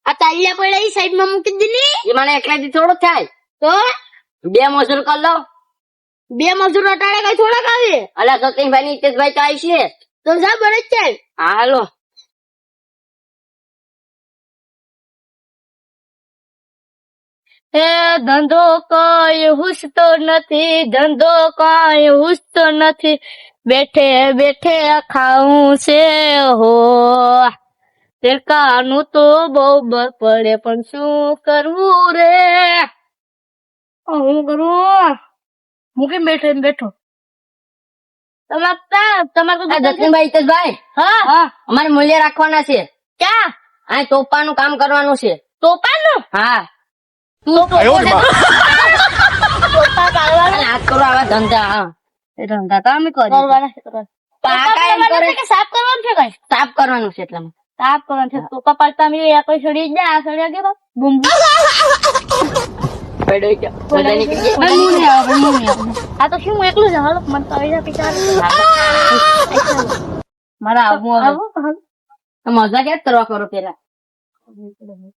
આ તાલિયા પડ્યા ઈ સાઈડ માં મૂકી દીની. એ મને એકલાથી થોડો થાય. તો 2 મજૂર કર લો. 2 મજૂર અટાડે કઈ થોડાક આવે. અલા સતીશભાઈ ની હિતેશભાઈ તો આવી છે. તો જા બને ચાલ. હા હાલો. એ ધંધો કઈ હુસતો નથી, ધંધો કઈ હુસતો નથી, બેઠે બેઠે ખાવું છે હો. તેરકાનું તો બહુ બર પડે પણ શું કરવું રે. હું કરું હું કેમ બેઠો તમારે દક્ષિણભાઈ હિતેશભાઈ, હા અમારે મૂલ્ય રાખવાના છે. ક્યાં આ તોપાનું કામ કરવાનું છે. તોપાનું હા તોપા કાઢવાનું હાથ કરો આવા ધંધા. હા એ ધંધા તો અમે કરી કરવાના છે કે સાફ કરવાનું છે કઈ સાફ કરવાનું છે એટલામાં. સાફ કરવાનું છે. તોપા પાડતા અમે કોઈ છોડી જ આ છોડ્યા કે બૂમ પડ્યો છે. બધા નીકળી આ તો શું હું એકલું જ હાલો મને તો આવી જાય પિતા મારા આવું મજા ક્યાં કરવા કરો પેલા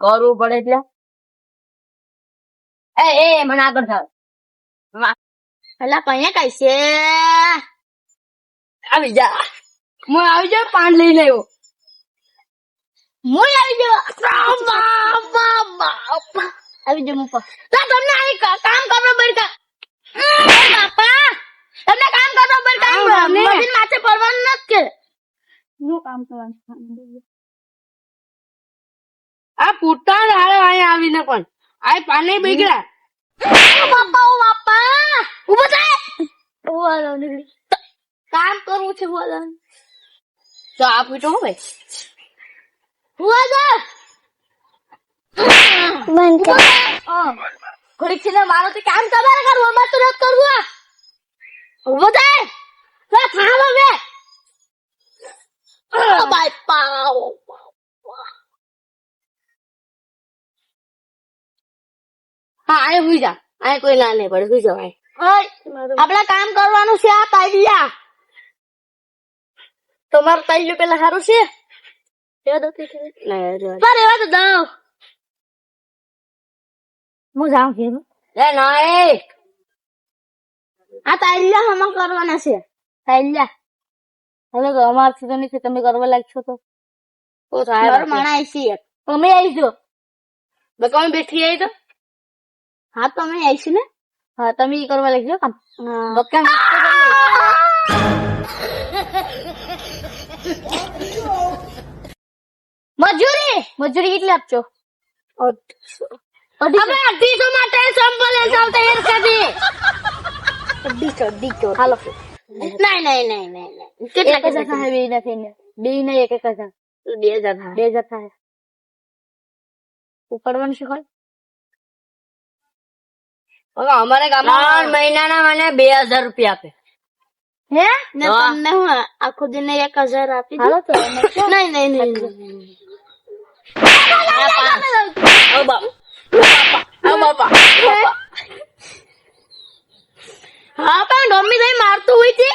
કરવું પડે એટલે. એ મને આગળ થાવ. પેલા કઈ કઈ છે આવી જા. હું આવી જાઉં પાન લઈને આવ્યો. હું આવી જાઉં. આવી જાઉં તો તમને અહીં કામ કરવા પડે. બાપા તમને કામ કરવા પડે. મશીન માથે પડવાનું નથી કે શું કામ કરવાનું આ પૂરતા હારે અહીંયા આવીને પણ આ પાને બગડ્યા. બાપા ઉભો થાય. કામ કરવું છે બોલો તો આ પીટો હો ભાઈ. ઘડીક છે ને મારો તો કામ તમારે કરવું અમારે તો નથી કરવું. ઉભો થાય થામ હવે. બાપા હા આ હુઈ જા. આ કોઈ ના નહીં પડે. હુઈ જવાય. આપડે કામ કરવાનું છે. આ તાલિયા તમારું તાલ્યું પેલા સારું છે એવા તો દઉં. હું જાઉં કે એ ના એ આ તાલિયા હમણાં કરવાના છે. તાલ્યા હવે તો અમારથી તો નથી તમે કરવા લાગશો તો મારું માણા છે. તમે આવીજો બકામ બેઠી આવી તો. હા તો અમે આવીશું ને. હા તમે ઈ કરવા લાગજો કામ બકામ મજૂરી કેટલી આપજો? 250 માટે સંપલ ચાલતા એર કરી. 250 હાલો નહીં. કેટલા કજા થાય બે ના થઈને બે ના એક કજા 2000 હા. 2000 થાય ઉપાડવાનું છે કોઈ હવે અમારે ગામમાં મહિનાના મને 2000 રૂપિયા આપે. હે ને તમને હું આખો દિન 1000 આપી દઉં. હાલો તો નહીં. બાપા હા પણ મમ્મી ભાઈ મારતું હોય છે.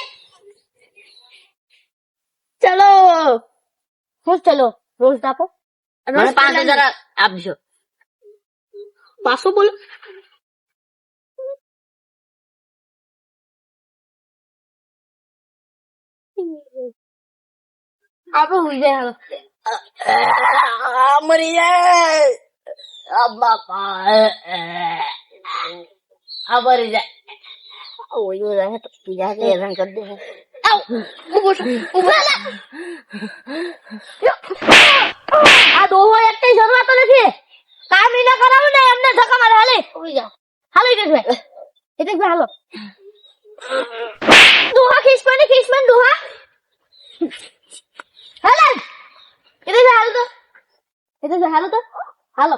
ચલો હું ચલો રોજ આપો મને 5000 આપજો. પાછું બોલો. આપો હુઈ જાય હાલો મરી જાય. બાપા આ મરી જાય. ઓયો રહે તો પીજા કે હેરાન કરી દે. આ દોહો એકટી જરૂર તો નથી કામ ઈ ના કરાવું ને એમને ધક્કા મારે હાલે હુઈ જાઓ હાલો હિતેશભાઈ હાલો દોહા ખીસમાં દોહા હાલો હિતેશભાઈ હાલો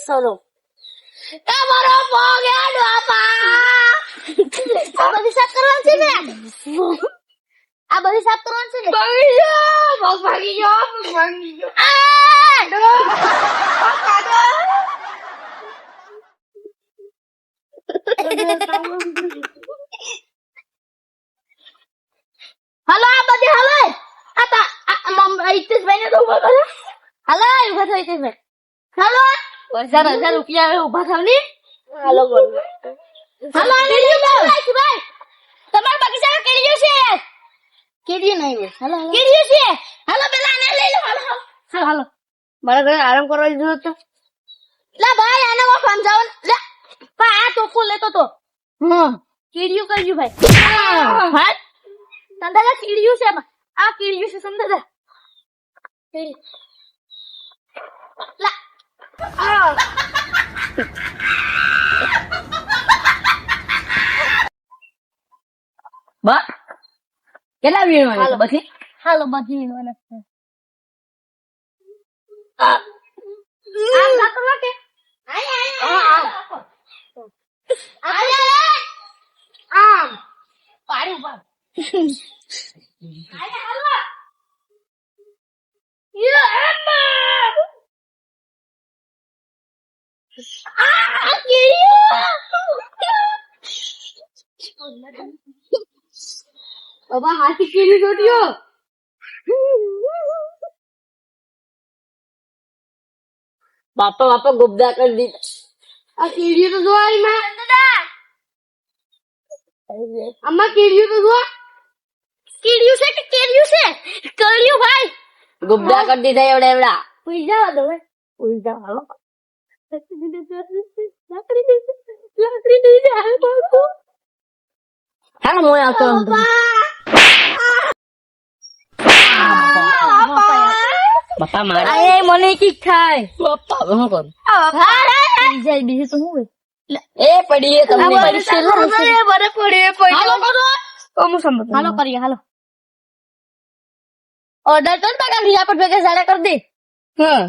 ચલો તમારો પગ યાદ બાપા. આ બધી સાફ કરવાની છે ને. ભાગી ગયો. હાલો આ બધી હાલો આ તા હિતેશભાઈ ને તો ઉભા કરો હાલો ઉભા થો હિતેશભાઈ હાલો 1000 રૂપિયા હવે ઉભા થાવ ની હાલો બોલ હાલો આને લીધું ભાઈ તમાર બગીચામાં કેરીઓ છે કેરીઓ નહીં હોય હાલો કેરીઓ છે હાલો પેલા આને લઈ લો હાલો હાલો હાલો મારા ઘરે આરામ કરવા દીધો તો લા ભાઈ આને કો સમજાવો લે પા આ ટોકો લેતો તો કેરીઓ કરજો ભાઈ હા સંદાદા કીડીયું છે આ કીડીયું છે સંદાદા કીડી લા બા કેટલા વીણવાના છે બધી? હાલો બધી વીણવાના છે આમ નાખો કે આમ પાડી ઉપર હાલો યો અમ્મા બાબા હાથી કેરી જોડ્યો બાપા ગુબ્દા કરી દીધા. આ કેરીઓ તો જો આઈ માં અમ્મા કેરીઓ તો જો કેરીઓ છે કે કેરીઓ છે કેરીઓ ભાઈ ગુબ્દા કરી દીધા એવડા ઉઈ જાવ દો ઉઈ જાવ હાલો લાકડી દે જાય બાપુ હાલો હું આવતો બાપા મારે અરે મને કી ખાય બાપા હવે શું કરું? જાય બીજું તો હું એ પડી એ તમને બરે પડી હાલો કરો હું સમજ હાલો કરીએ હાલો ઓર્ડર તો તા લીયા પર ભેગા સાડા કર દે હા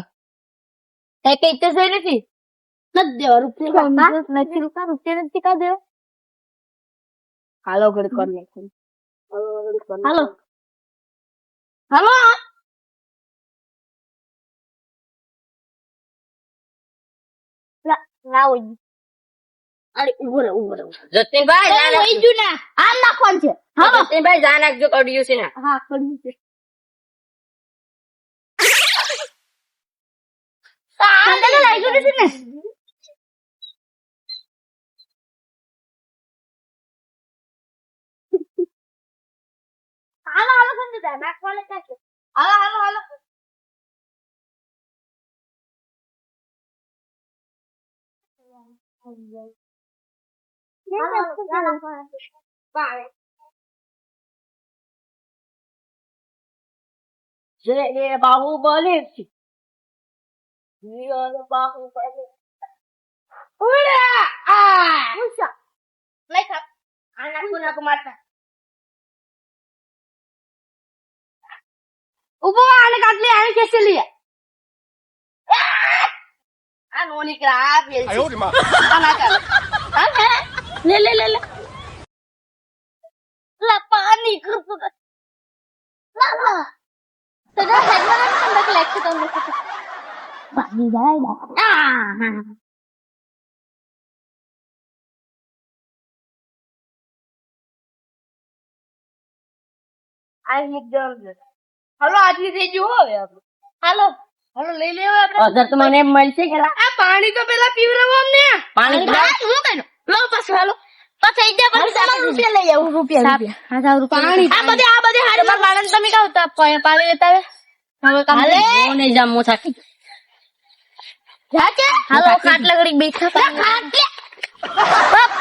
એ કઈ તો સહી નથી નથી દેવા રૂપિયા નથી રૂપિયા નથી કા દેવા હાલો ઘડી કર નાખું. હાલો હાલો ના હોય અરે ઉભો રહો જતીનભાઈ જા નાખજો. ઓય જુના આમ નાખવાનું છે હાલો જતીનભાઈ જા નાખજો કડ્યું છે ને હા કર્યું છે સંદાને લાગ્યું નથી ને હાલો હાલો સંદા નાખવાને કાશે હાલો હાલો હાલો જય બાહુબલી જય બાહુબલી ઉડા આ ઉસા લઈ ખા આના કોના મારતા ઉભો આને કાટલે આને કેસે લે આ નો નીકળા આ પેલ છે આ ના ચાલે હા હે લે લે લે લે લા પાણી કરતો લા લા તને હેડમાં અંદર લેક્ચર તો નથી પાણી જાય આ આઈ એકદમ હાલો આજની થઈ ગયું હવે આપણે હાલો હાલો લઈ લેવો આપણે અધર તો મને એમ મળશે કે આ પાણી તો પેલા પીવરાવો અમને પાણી હું કઈ લો પાછું હાલો પાછા ઈજા પર તમારે રૂપિયા લઈ આવું રૂપિયા પાણી આ બધે હારી માં બાળન તમે કાવ તા પાણી લેતા હવે કામ નહીં જામ હું થાકી જાકે હાલો ખાટલા ઘડી બેઠા ખાટલે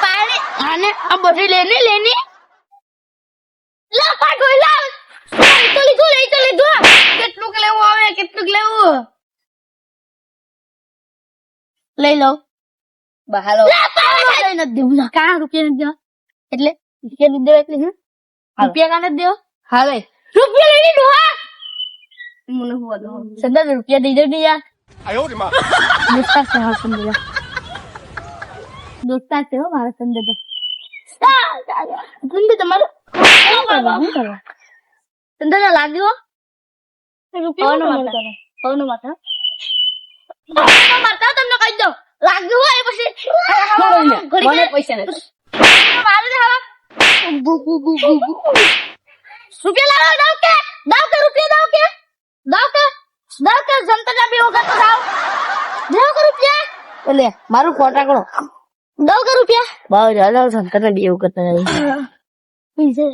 પાણી આને આ બધી લેની લા પાટો લા તો લીધો કેટલું લેવું આવે કેટલું લેવું લઈ લો બહાલો લઈ નથી દેવું કા રૂપિયા નથી દેવા એટલે રૂપિયા નથી દેવા એટલે રૂપિયા કા નથી દેવા હા ભાઈ રૂપિયા લઈ લીધું હા મને હુવા દો સંદા રૂપિયા દઈ દે યાર દોસ્તા છે હા સંદા દોસ્તા છે હો મારા સંદા સંદા તમારો શું કરવા સંદા લાગ્યો રૂપિયા મારતા તમને કહી દઉં લાગ્યું હોય પછી મને પૈસા નથી રૂપિયા લાવો દાવ કે રૂપિયા દાવ કે જનતા બે વખત તો દાવ કે રૂપિયા એટલે મારું ફટાકડો દાવ કે રૂપિયા બાવ જાવ જંતર ને બે વખત નહીં પૈસા